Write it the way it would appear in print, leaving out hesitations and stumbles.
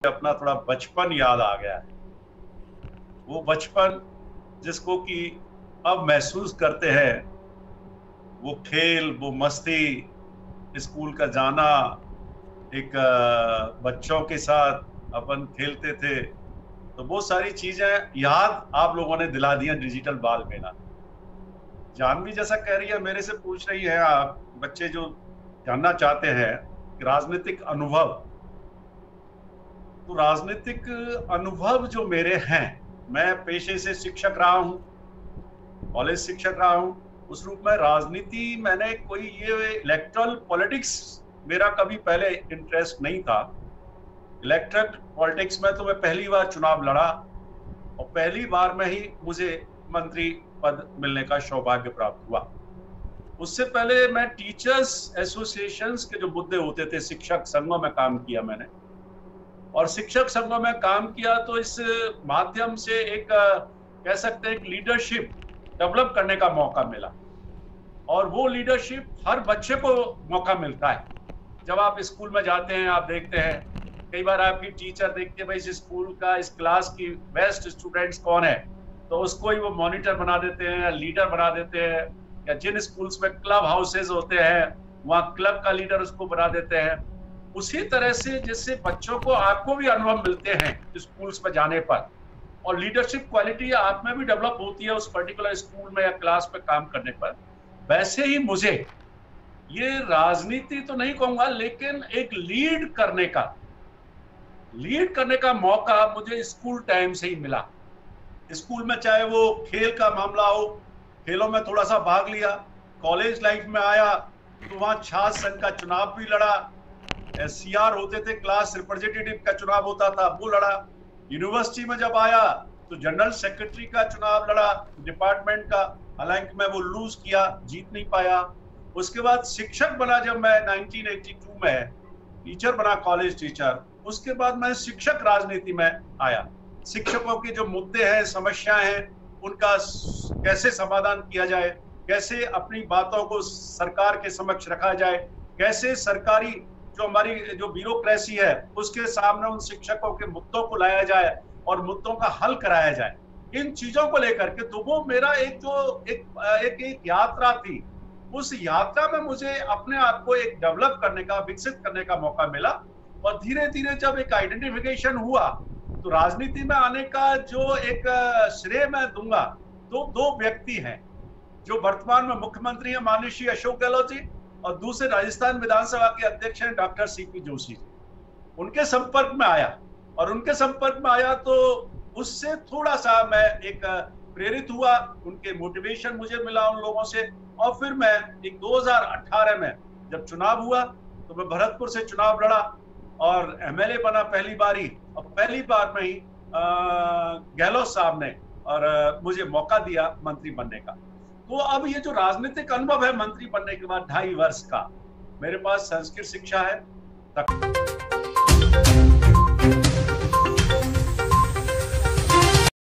अपना थोड़ा बचपन याद आ गया है। वो बचपन जिसको कि अब महसूस करते हैं, वो खेल, वो मस्ती, स्कूल का जाना, एक बच्चों के साथ अपन खेलते थे, तो वो सारी चीजें याद आप लोगों ने दिला दिया डिजिटल बाल मेला। जानवी जैसा कह रही है, मेरे से पूछ रही है, आप बच्चे जो जानना चाहते हैं कि राजनीतिक अनुभव, तो राजनीतिक अनुभव जो मेरे हैं, मैं पेशे से शिक्षक रहा हूं, कॉलेज शिक्षक रहा हूं। उस रूप में राजनीति मैंने कोई ये इलेक्ट्रल पॉलिटिक्स मेरा कभी पहले इंटरेस्ट नहीं था। इलेक्ट्रल पॉलिटिक्स में तो मैं पहली बार चुनाव लड़ा और पहली बार में ही मुझे मंत्री पद मिलने का सौभाग्य प्राप्त हुआ। उससे पहले मैं टीचर्स एसोसिएशंस के जो मुद्दे होते थे, शिक्षक संघों में काम किया मैंने, और शिक्षक संघों में काम किया तो इस माध्यम से एक कह सकते हैं एक लीडरशिप डेवलप करने का मौका मिला। और वो लीडरशिप हर बच्चे को मौका मिलता है। जब आप स्कूल में जाते हैं, आप देखते हैं कई बार आपकी टीचर देखते हैं भाई इस स्कूल का, इस क्लास की बेस्ट स्टूडेंट्स कौन है, तो उसको ही वो मॉनिटर बना देते हैं, लीडर बना देते हैं। या जिन स्कूल्स में क्लब हाउसेज होते हैं, वहाँ क्लब का लीडर उसको बना देते हैं। उसी तरह से जिससे बच्चों को, आपको भी अनुभव मिलते हैं स्कूल्स में जाने पर, और लीडरशिप क्वालिटी आप में भी डेवलप होती है उस पर्टिकुलर स्कूल में या क्लास में काम करने पर। वैसे ही मुझे ये राजनीति तो नहीं कहूंगा, लेकिन एक लीड करने का मौका मुझे स्कूल टाइम से ही मिला। स्कूल में चाहे वो खेल का मामला हो, खेलों में थोड़ा सा भाग लिया। कॉलेज लाइफ में आया तो वहां छात्र संघ का चुनाव भी लड़ा, सीआर होते थे, क्लास रिप्रेजेंटेटिव का चुनाव होता था, वो लड़ा। यूनिवर्सिटी में जब आया तो जनरल सेक्रेटरी का चुनाव लड़ा डिपार्टमेंट का, हालांकि मैं वो लूज किया, जीत नहीं पाया। उसके बाद शिक्षक बना जब मैं 1982 में, टीचर बना, कॉलेज टीचर। उसके बाद मैं शिक्षक राजनीति में आया। शिक्षकों के जो मुद्दे हैं, समस्याएं हैं, उनका कैसे समाधान किया जाए, कैसे अपनी बातों को सरकार के समक्ष रखा जाए, कैसे सरकारी जो हमारी जो ब्यूरोक्रेसी है उसके सामने उन शिक्षकों के मुद्दों को लाया जाए और मुद्दों का हल कराया जाए, इन चीजों को लेकर के। तो वो मेरा एक यात्रा थी। उस यात्रा में मुझे अपने आप को एक डेवलप करने का, विकसित करने का मौका मिला। और धीरे धीरे जब एक आइडेंटिफिकेशन हुआ, तो राजनीति में आने का जो एक श्रेय मैं दूंगा, तो दो व्यक्ति हैं जो वर्तमान में मुख्यमंत्री हैं, माननीय श्री अशोक गहलोत जी, और दूसरे राजस्थान विधानसभा के अध्यक्ष हैं डॉक्टर सीपी जोशी जी। उनके संपर्क में आया, और उनके संपर्क में आया तो उससे थोड़ा सा मैं एक प्रेरित हुआ, उनके मोटिवेशन मुझे मिला उन लोगों से। और फिर मैं एक 2018 में जब चुनाव हुआ तो मैं भरतपुर से चुनाव लड़ा और एमएलए बना पहली बारी, और पहली बार में ही गहलोत साहब ने और मुझे मौका दिया मंत्री बनने का। तो अब ये जो राजनीतिक अनुभव है मंत्री बनने के बाद 2.5 वर्ष का, मेरे पास संस्कृत शिक्षा है।